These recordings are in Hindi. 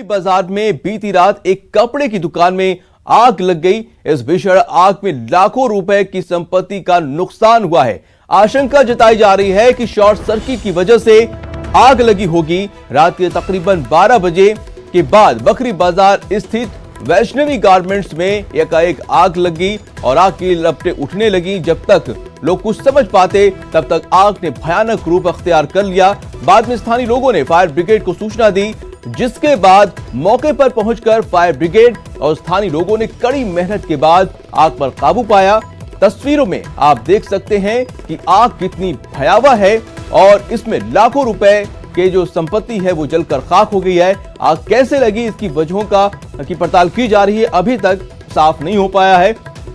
बकरी बाजार में बीती रात एक कपड़े की दुकान में आग लग गई। इस भीषण आग में लाखों रुपए की संपत्ति का नुकसान हुआ है। आशंका जताई जा रही है कि शॉर्ट सर्किट की वजह से आग लगी होगी। रात के तकरीबन 12 बजे के बाद बकरी बाजार स्थित वैष्णवी गारमेंट्स में एकाएक आग लगी और आग की लपटें उठने लगी। जब तक लोग कुछ समझ पाते तब तक आग ने भयानक रूप अख्तियार कर लिया। बाद में स्थानीय लोगों ने फायर ब्रिगेड को सूचना दी, जिसके बाद मौके पर पहुंचकर फायर ब्रिगेड और स्थानीय लोगों ने कड़ी मेहनत के बाद आग पर काबू पाया। तस्वीरों में आप देख सकते हैं कि आग कितनी भयावह है और इसमें लाखों रुपए के जो संपत्ति है वो जलकर खाक हो गई है। आग कैसे लगी, इसकी वजहों की पड़ताल की जा रही है, अभी तक साफ नहीं हो पाया है।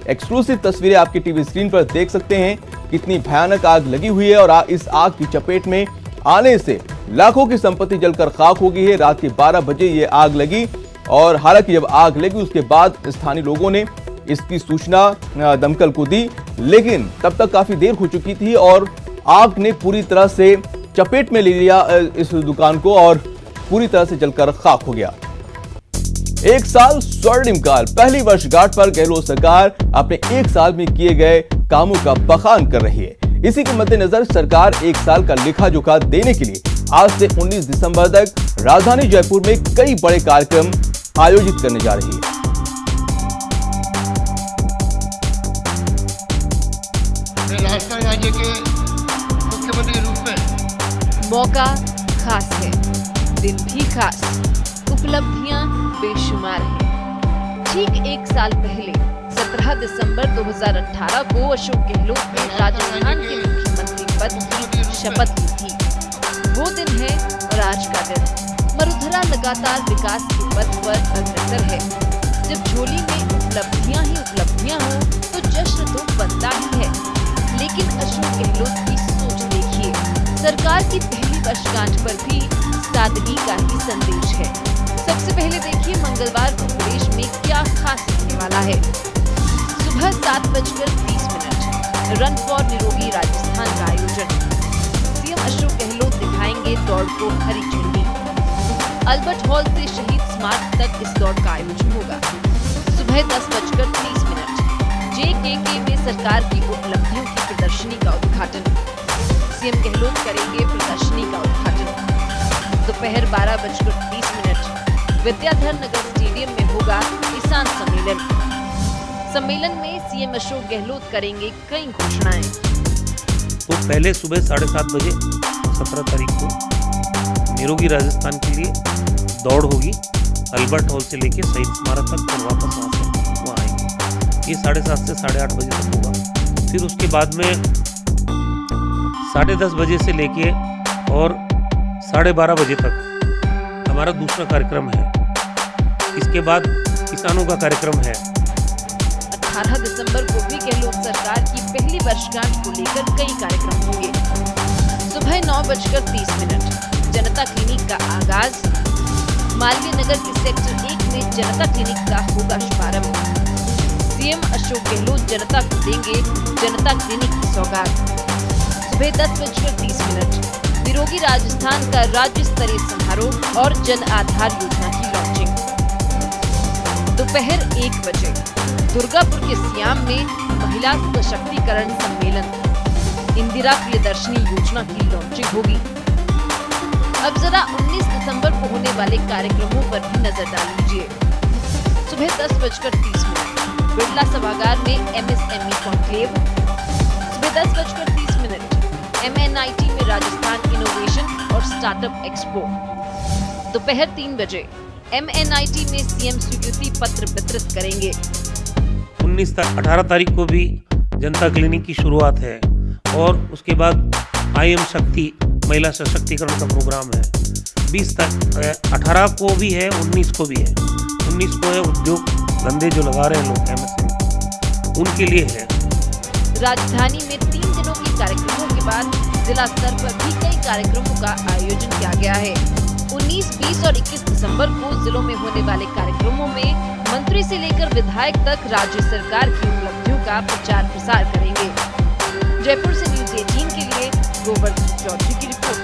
एक्सक्लूसिव तस्वीरें आपकी टीवी स्क्रीन पर देख सकते हैं, कितनी भयानक आग लगी हुई है और इस आग की चपेट में आने से लाखों की संपत्ति जलकर खाक हो गई है। रात के 12 बजे ये आग लगी और हालांकि जब आग लगी उसके बाद स्थानीय लोगों ने इसकी सूचना दमकल को दी, लेकिन तब तक काफी देर हो चुकी थी और आग ने पूरी तरह से चपेट में ले लिया इस दुकान को और पूरी तरह से जलकर खाक हो गया। एक साल स्वर्णिम काल, पहली वर्षगांठ पर गहलोत सरकार अपने एक साल में किए गए कामों का बखान कर रही है। इसी के मद्देनजर सरकार एक साल का लेखा जोखा देने के लिए आज से 19 दिसंबर तक राजधानी जयपुर में कई बड़े कार्यक्रम आयोजित करने जा रही है। राजस्थान राज्य के मुख्यमंत्री के रूप में मौका खास है, दिन भी खास, उपलब्धियां बेशुमार हैं। ठीक एक साल पहले 17 दिसंबर 2018 को अशोक गहलोत ने राजस्थान के मुख्यमंत्री पद की शपथ ली थी। वो दिन है और आज का दिन। मरुधरा लगातार विकास के पथ पर अग्रसर है। जब झोली में उपलब्धियां ही उपलब्धियां हो तो जश्न तो बनता ही है। लेकिन अशोक गहलोत की सोच देखिए, सरकार की पहली वर्षगांठ पर भी सादगी का ही संदेश है। सबसे पहले देखिए मंगलवार को प्रदेश में क्या खास होने वाला है। सुबह 7:30 रन फॉर निरोगी राजस्थान का आयोजन। सीएम अशोक गहलोत दिखाएंगे दौड़ को हरी झंडी। अल्बर्ट हॉल से शहीद स्मारक तक इस दौड़ का आयोजन होगा। सुबह 10:30 JKK में सरकार की उपलब्धियों की प्रदर्शनी का उद्घाटन। सीएम गहलोत करेंगे प्रदर्शनी का उद्घाटन। दोपहर 12:30 विद्याधर नगर स्टेडियम में होगा किसान सम्मेलन। सम्मेलन में सीएम अशोक गहलोत करेंगे कई घोषणाएं। तो पहले सुबह 7:30 बजे 17 तारीख को निरोगी राजस्थान के लिए दौड़ होगी, अल्बर्ट हॉल से लेके शहीद स्मारक तक और वापस वहाँ से वहाँ आएंगे। ये 7:30 से 8:30 बजे तक होगा। फिर उसके बाद में 10:30 बजे से लेके और 12:30 बजे तक हमारा दूसरा कार्यक्रम है। इसके बाद किसानों का कार्यक्रम है। 18 दिसंबर को भी गहलोत सरकार की पहली वर्षगांठ को लेकर कई कार्यक्रम होंगे। सुबह 9:30 जनता क्लिनिक का आगाज। मालवीय नगर के सेक्टर 1 में जनता क्लिनिक का होगा शुभारंभ। सीएम अशोक गहलोत जनता को देंगे जनता क्लिनिक की सौगात। सुबह 10:30 निरोगी राजस्थान का राज्य स्तरीय समारोह और जन आधार योजना की लॉन्चिंग। दोपहर 1 बजे दुर्गापुर के सियाम में महिला सशक्तिकरण सम्मेलन। इंदिरा प्रियदर्शनी योजना की लॉन्चिंग होगी। अब जरा 19 दिसंबर को होने वाले कार्यक्रमों पर भी नजर डाल लीजिए। सुबह 10:30 बिरला सभागार में MSME कॉन्क्लेव। सुबह 10:30 MNIT में राजस्थान इनोवेशन और स्टार्टअप एक्सपो। दोपहर 3 बजे MNIT में सीएम स्वीकृति पत्र वितरित करेंगे। 18 तारीख को भी जनता क्लिनिक की शुरुआत है और उसके बाद IM शक्ति महिला सशक्तिकरण का प्रोग्राम है। 18 को भी है, 19 को भी है। 19 को है उद्योग धंधे जो लगा रहे हैं लोग MSME, उनके लिए है। राजधानी में 3 दिनों के कार्यक्रमों के बाद जिला स्तर पर भी कई कार्यक्रमों का आयोजन किया गया है। 19, 20 और 21 दिसंबर को जिलों में होने वाले कार्यक्रमों में मंत्री से लेकर विधायक तक राज्य सरकार की उपलब्धियों का प्रचार प्रसार करेंगे। जयपुर से न्यूज़ 18 के लिए गोवर्धन चौधरी की रिपोर्ट।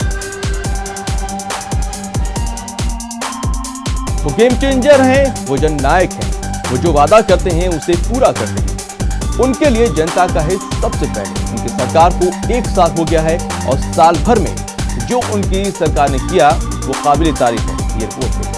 वो गेम चेंजर हैं, वो जननायक हैं, वो जो वादा करते हैं उसे पूरा करते हैं। उनके लिए जनता का हित सबसे पहले। उनकी सरकार को 1 साल हो गया है और साल भर में जो उनकी सरकार ने किया वो काबिल तारीफ है। ये रिपोर्ट है।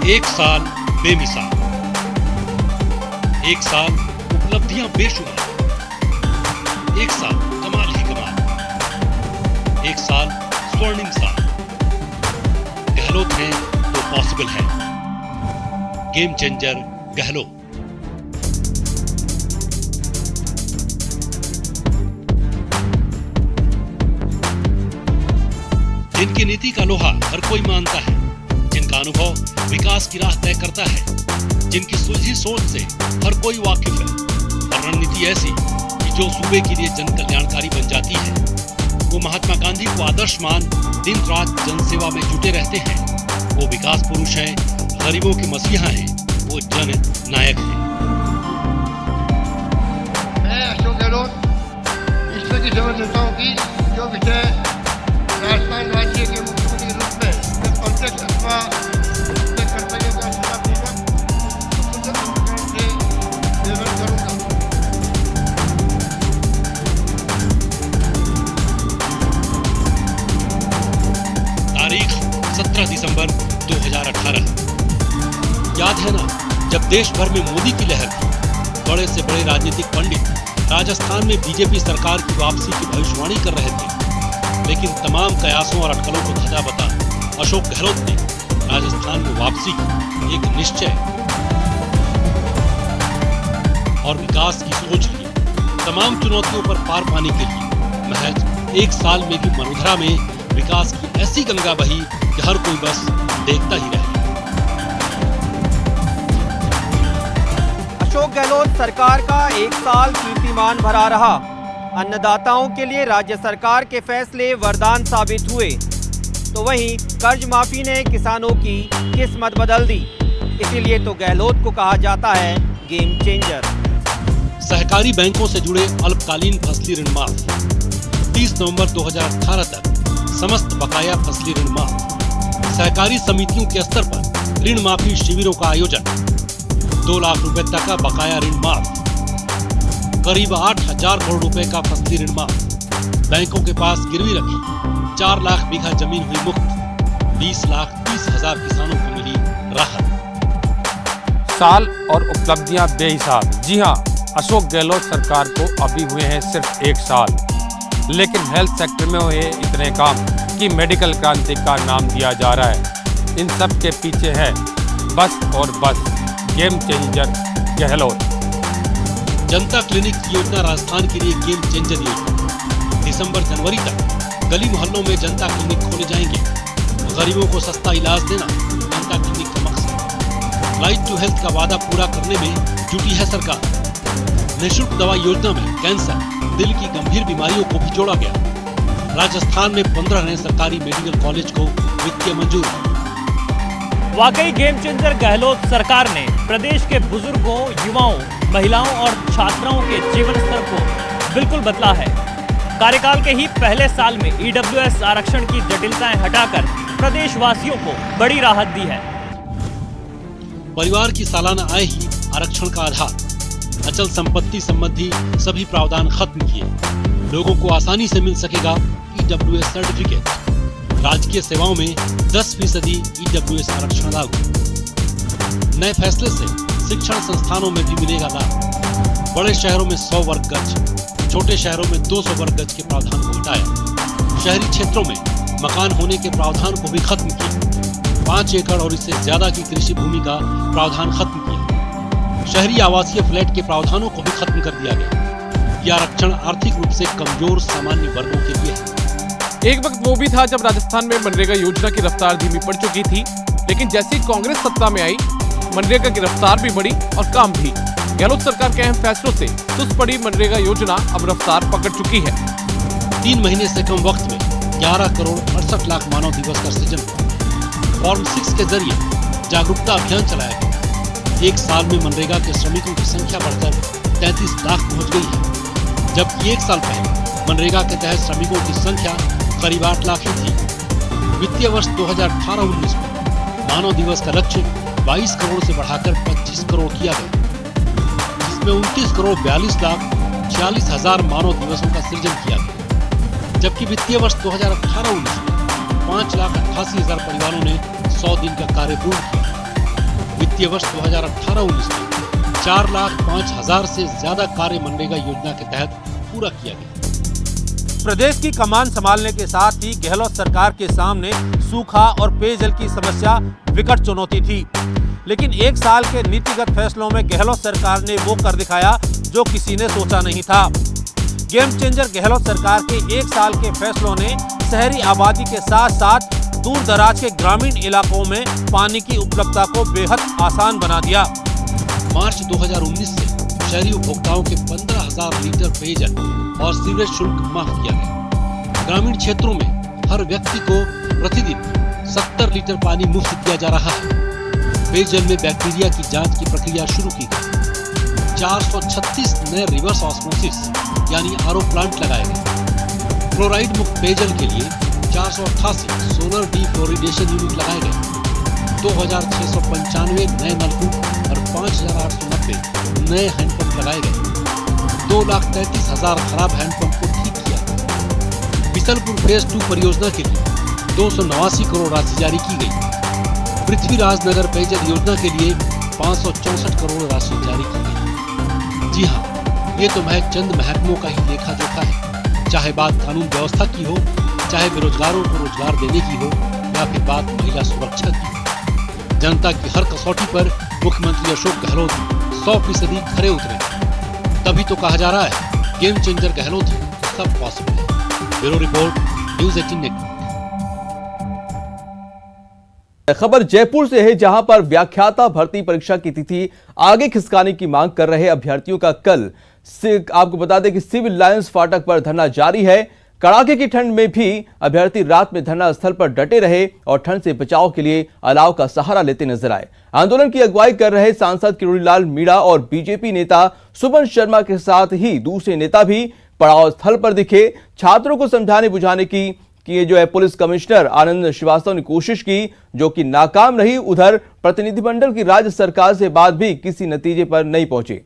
एक साल बेमिसाल, एक साल उपलब्धियां बेशुमार, एक साल कमाल ही कमाल, एक साल स्वर्णिम साल। गहलोत है तो पॉसिबल है। Game changer Gehlot. जिनकी नीति का लोहा हर कोई मानता है, जिनका अनुभव विकास की राह तय करता है, जिनकी सुलझी सोच से हर कोई वाकिफ है, और रणनीति ऐसी कि जो सूबे के लिए जन कल्याणकारी बन जाती है। वो महात्मा गांधी को आदर्श मान दिन रात जनसेवा में जुटे रहते हैं। वो विकास पुरुष हैं, गरीबों के मसीहा हैं, वो जन नायक हैं। मैं अशोक गहलोत ईश्वर की सेवा देता हूँ कि जो विषय राजस्थान राज्य के मुख्यमंत्री के रूप में प्रत्यक्ष अथवा कर्तव्य का श्रद्धापूर्वक से निर्वहन करूँगा। तारीख 17 दिसंबर 2018। याद है ना, जब देश भर में मोदी की लहर थी, बड़े से बड़े राजनीतिक पंडित राजस्थान में बीजेपी सरकार की वापसी की भविष्यवाणी कर रहे थे। लेकिन तमाम कयासों और अटकलों को धजा बता अशोक गहलोत ने राजस्थान में वापसी की एक निश्चय और विकास की सोच ली। तमाम चुनौतियों पर पार पाने के लिए महज 1 साल में भी मरुधरा में विकास की ऐसी गंगा बही कि हर कोई बस देखता ही रहे। अशोक गहलोत सरकार का 1 साल कीर्तिमान भरा रहा। अन्नदाताओं के लिए राज्य सरकार के फैसले वरदान साबित हुए, तो वहीं कर्ज माफी ने किसानों की किस्मत बदल दी। इसीलिए तो गहलोत को कहा जाता है गेम चेंजर। सहकारी बैंकों से जुड़े अल्पकालीन फसली ऋण माफ। 30 नवंबर 2018 तक समस्त बकाया फसली ऋण माफ। सहकारी समितियों के स्तर पर ऋण माफी शिविरों का आयोजन। 2 लाख रुपए तक का बकाया ऋण माफ। करीब 8,000 करोड़ रुपए का फसली ऋण माफ। बैंकों के पास गिरवी रखी 4 लाख बीघा जमीन हुई मुक्त। 20,30,000 किसानों को मिली राहत। साल और उपलब्धियां बेहिसाब। जी हां, अशोक गहलोत सरकार को अभी हुए हैं सिर्फ 1 साल, लेकिन हेल्थ सेक्टर में हुए इतने काम कि मेडिकल क्रांति का नाम दिया जा रहा है। इन सब के पीछे है बस और बस गेम चेंजर गहलोत। जनता क्लिनिक योजना राजस्थान के लिए गेम चेंजर योजना। दिसंबर जनवरी तक गली मोहल्लों में जनता क्लिनिक खोले जाएंगे। गरीबों को सस्ता इलाज देना जनता क्लिनिक का मकसद। राइट टू हेल्थ का वादा पूरा करने में जुटी है सरकार। निःशुल्क दवा योजना में कैंसर, दिल की गंभीर बीमारियों को भी जोड़ा गया। राजस्थान में 15 नए सरकारी मेडिकल कॉलेज को वित्तीय मंजूरी। वाकई गेम चेंजर गहलोत सरकार ने प्रदेश के बुजुर्गों, युवाओं, महिलाओं और छात्राओं के जीवन स्तर को बिल्कुल बदला है। कार्यकाल के ही पहले साल में ईडब्ल्यूएस आरक्षण की जटिलताएं हटाकर प्रदेशवासियों को बड़ी राहत दी है। परिवार की सालाना आय ही आरक्षण का आधार। अचल संपत्ति संबंधी सभी प्रावधान खत्म किए। लोगों को आसानी से मिल सकेगा ईडब्ल्यूएस सर्टिफिकेट। राजकीय सेवाओं में 10% ईडब्ल्यूएस आरक्षण लागू। नए फैसले से शिक्षण संस्थानों में भी मिलेगा लाभ। बड़े शहरों में 100 वर्ग गज, छोटे शहरों में 200 वर्ग गज के प्रावधान को हटाया। शहरी क्षेत्रों में मकान होने के प्रावधान को भी खत्म किया। 5 एकड़ और इससे ज्यादा की कृषि भूमि का प्रावधान खत्म किया। शहरी आवासीय फ्लैट के प्रावधानों को भी खत्म कर दिया गया। यह आरक्षण आर्थिक रूप से कमजोर सामान्य वर्गों के लिए है। एक वक्त वो भी था जब राजस्थान में मनरेगा योजना की रफ्तार धीमी पड़ चुकी थी, लेकिन जैसे ही कांग्रेस सत्ता में आई, मनरेगा की रफ्तार भी बढ़ी और काम भी। गहलोत सरकार के अहम फैसलों से सुस्त पड़ी मनरेगा योजना अब रफ्तार पकड़ चुकी है। 3 महीने से कम वक्त में 11 करोड़ 68 लाख मानव दिवस का सृजन हुआ। फॉर्म 6 के जरिए जागरूकता अभियान चलाया गया। एक साल में मनरेगा के श्रमिकों की संख्या बढ़कर 33 लाख पहुंच गई है, जबकि एक साल पहले मनरेगा के तहत श्रमिकों की संख्या करीब 8 लाख ही थी। वित्तीय वर्ष 2018-19 में मानव दिवस का लक्ष्य 22 करोड़ से बढ़ाकर 25 करोड़ किया गया, जिसमें 29 करोड़ 42 लाख 46 हजार मानव दिवसों का सृजन किया गया। जबकि वित्तीय वर्ष 2018-19 में 5,88,000 परिवारों ने 100 दिन का कार्य पूर्ण किया। वित्तीय वर्ष 2018-19 में 4,05,000 से ज्यादा कार्य मनरेगा योजना के तहत पूरा किया गया। प्रदेश की कमान संभालने के साथ ही गहलोत सरकार के सामने सूखा और पेयजल की समस्या विकट चुनौती थी, लेकिन एक साल के नीतिगत फैसलों में गहलोत सरकार ने वो कर दिखाया जो किसी ने सोचा नहीं था। गेम चेंजर गहलोत सरकार के एक साल के फैसलों ने शहरी आबादी के साथ साथ दूर दराज के ग्रामीण इलाकों में पानी की उपलब्धता को बेहद आसान बना दिया। मार्च 2019 से शहरी उपभोक्ताओं के 15,000 लीटर पेयजल और सीवरेज शुल्क माफ किया गया। ग्रामीण क्षेत्रों में हर व्यक्ति को प्रतिदिन 70 लीटर पानी मुफ्त दिया जा रहा है। पेयजल में बैक्टीरिया की जांच की प्रक्रिया शुरू की गई। 436 नए रिवर्स ऑस्मोसिस यानी आरओ प्लांट लगाए गए। फ्लोराइड मुक्त पेयजल के लिए 488 सोलर डीफ्लोरिडेशन यूनिट लगाए गए। 2,695 नए नलकूप और 5,890 नए हैंडपंप लगाए गए। 2,33,000 खराब हैंडपंप को ठीक किया गया। बिसलपुर फेज 2 परियोजना के लिए 289 करोड़ राशि जारी की गई। पृथ्वीराज नगर पेयजल योजना के लिए 564 करोड़ राशि जारी की गई। जी हाँ, ये तो महज चंद महकमों का ही लेखा जोखा है। चाहे बात कानून व्यवस्था की हो, चाहे बेरोजगारों को रोजगार देने की हो, या फिर बात महिला सुरक्षा की हो, जनता की हर कसौटी पर मुख्यमंत्री अशोक गहलोत 100% खरे उतरे। तभी तो कहा जा रहा है गेम चेंजर गहलोत है, सब पॉसिबल है। Bureau report, news 18 network. खबर जयपुर से है, जहां पर व्याख्याता भर्ती परीक्षा की तिथि आगे खिसकाने की मांग कर रहे अभ्यर्थियों का कल आपको बता दें कि सिविल लाइंस फाटक पर धरना जारी है। कड़ाके की ठंड में भी अभ्यर्थी रात में धरना स्थल पर डटे रहे और ठंड से बचाव के लिए अलाव का सहारा लेते नजर आए। आंदोलन की अगुवाई कर रहे सांसद किरोड़ीलाल मीणा और बीजेपी नेता सुमन शर्मा के साथ ही दूसरे नेता भी पड़ाव स्थल पर दिखे। छात्रों को समझाने बुझाने की ये जो है पुलिस कमिश्नर आनंद श्रीवास्तव ने कोशिश की, जो कि नाकाम रही। उधर प्रतिनिधिमंडल की राज्य सरकार से बात भी किसी नतीजे पर नहीं पहुंची।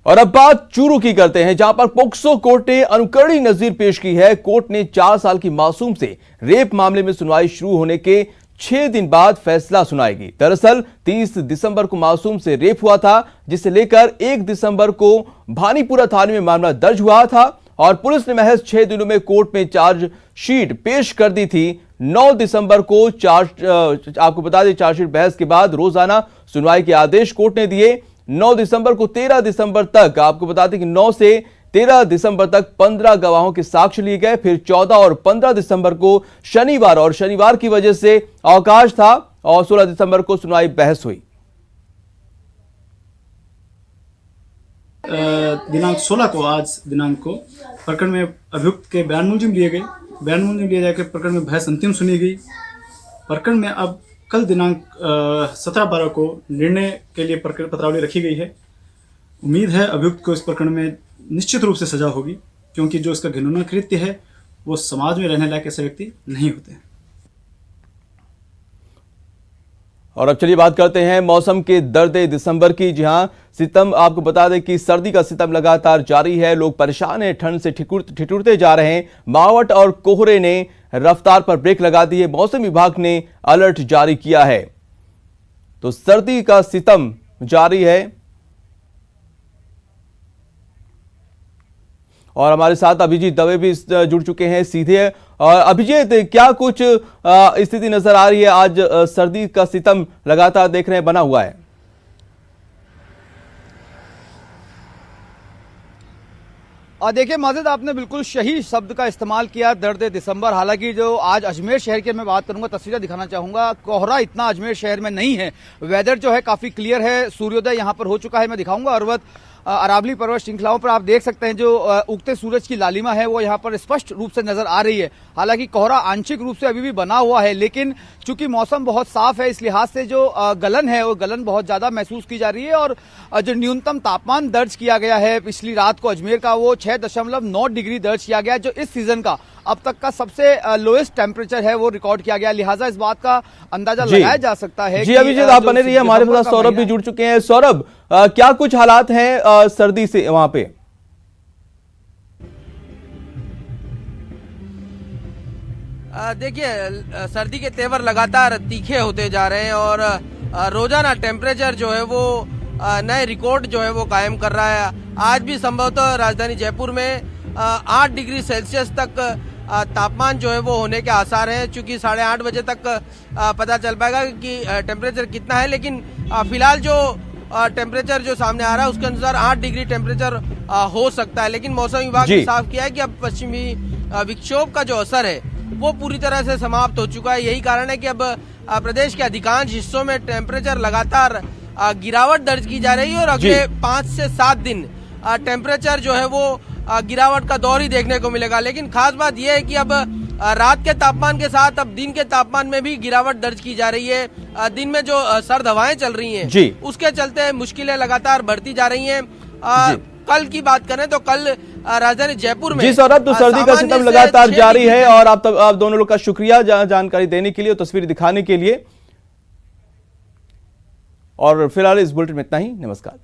और अब बात चूरू की करते हैं, जहां पर पोक्सो कोर्ट ने अनुकरणीय नजीर पेश की है। कोर्ट ने 4 साल की मासूम से रेप मामले में सुनवाई शुरू होने के 6 दिन बाद फैसला सुनाएगी। दरअसल 30 दिसंबर को मासूम से रेप हुआ था, जिसे लेकर 1 दिसंबर को भानीपुरा थाने में मामला दर्ज हुआ था और पुलिस ने महज 6 दिनों में कोर्ट में चार्जशीट पेश कर दी थी। 9 दिसंबर को आपको बता दें, चार्जशीट बहस के बाद रोजाना सुनवाई के आदेश कोर्ट ने दिए। 9 दिसंबर को 13 दिसंबर तक आपको बता दें कि 9 से 13 दिसंबर तक 15 गवाहों के साक्ष्य लिए गए। फिर 14 और 15 दिसंबर को शनिवार की वजह से अवकाश था और 16 दिसंबर को सुनवाई बहस हुई। दिनांक 16 को, आज दिनांक को प्रकरण में अभियुक्त के बयान मुलजिम लिए गए। बयान मुलजिम लिए जाकर प्रकरण में बहस अंतिम सुनी गई। प्रकरण में अब कल दिनांक 17/12 को निर्णय के लिए पत्रावली रखी गई है। उम्मीद है अभियुक्त को इस प्रकरण में निश्चित रूप से सजा होगी, क्योंकि जो इसका घिनौना कृत्य है वो समाज में रहने लायक ऐसे व्यक्ति नहीं होते हैं। और अब चलिए बात करते हैं मौसम के दर्द दिसंबर की। जी हां, सितम आपको बता दें कि सर्दी का सितम लगातार जारी है। लोग परेशान हैं, ठंड से ठिठुरते जा रहे हैं। मावट और कोहरे ने रफ्तार पर ब्रेक लगा दी है। मौसम विभाग ने अलर्ट जारी किया है, तो सर्दी का सितम जारी है। और हमारे साथ अभिजीत दवे भी जुड़ चुके हैं सीधे। और अभिजीत, क्या कुछ स्थिति नजर आ रही है? आज सर्दी का सितम लगातार देख रहे हैं बना हुआ है। देखिए माजिद, आपने बिल्कुल सही शब्द का इस्तेमाल किया, दर्द दिसंबर। हालांकि जो आज अजमेर शहर की मैं बात करूंगा, तस्वीरें दिखाना चाहूंगा। कोहरा इतना अजमेर शहर में नहीं है, वेदर जो है काफी क्लियर है, सूर्योदय यहां पर हो चुका है। मैं दिखाऊंगा अरवत, अरावली पर्वत श्रृंखलाओं पर आप देख सकते हैं जो उगते सूरज की लालिमा है वो यहाँ पर स्पष्ट रूप से नजर आ रही है। हालांकि कोहरा आंशिक रूप से अभी भी बना हुआ है, लेकिन चूंकि मौसम बहुत साफ है इस लिहाज से जो गलन है वो गलन बहुत ज्यादा महसूस की जा रही है। और जो न्यूनतम तापमान दर्ज किया गया है पिछली रात को अजमेर का वो 6.9 डिग्री दर्ज किया गया, जो इस सीजन का अब तक का सबसे लोएस्ट टेम्परेचर है वो रिकॉर्ड किया गया। लिहाजा इस बात का अंदाजा लगाया जा सकता है। जी अभिजीत, आप बने रहिए, हमारे पास सौरभ भी जुड़ चुके हैं। सौरभ, क्या कुछ हालात हैं सर्दी से वहां पे? देखिए, सर्दी के तेवर लगातार तीखे होते जा रहे हैं और रोजाना टेम्परेचर जो है वो नए रिकॉर्ड जो है वो कायम कर रहा है। आज भी संभवतः राजधानी जयपुर में 8 डिग्री सेल्सियस तक तापमान जो है वो होने के आसार हैं। चूंकि 8:30 बजे तक पता चल पाएगा कि टेम्परेचर कितना है, लेकिन फिलहाल जो टेम्परेचर जो सामने आ रहा है उसके अनुसार 8 डिग्री टेम्परेचर हो सकता है। लेकिन मौसम विभाग ने साफ किया है कि अब पश्चिमी विक्षोभ का जो असर है वो पूरी तरह से समाप्त हो चुका है। यही कारण है कि अब प्रदेश के अधिकांश हिस्सों में टेम्परेचर लगातार गिरावट दर्ज की जा रही है और अगले 5 से 7 दिन टेम्परेचर जो है वो गिरावट का दौर ही देखने को मिलेगा। लेकिन खास बात यह है कि अब रात के तापमान के साथ अब दिन के तापमान में भी गिरावट दर्ज की जा रही है। दिन में जो सर्द हवाएं चल रही हैं उसके चलते मुश्किलें लगातार बढ़ती जा रही हैं। कल की बात करें तो कल राजधानी जयपुर में जी सौरभ, तो सर्दी का सितम लगातार जारी है और आप दोनों लोग का शुक्रिया जानकारी देने के लिए और तस्वीर दिखाने के लिए। और फिलहाल इस बुलेटिन में इतना ही। नमस्कार।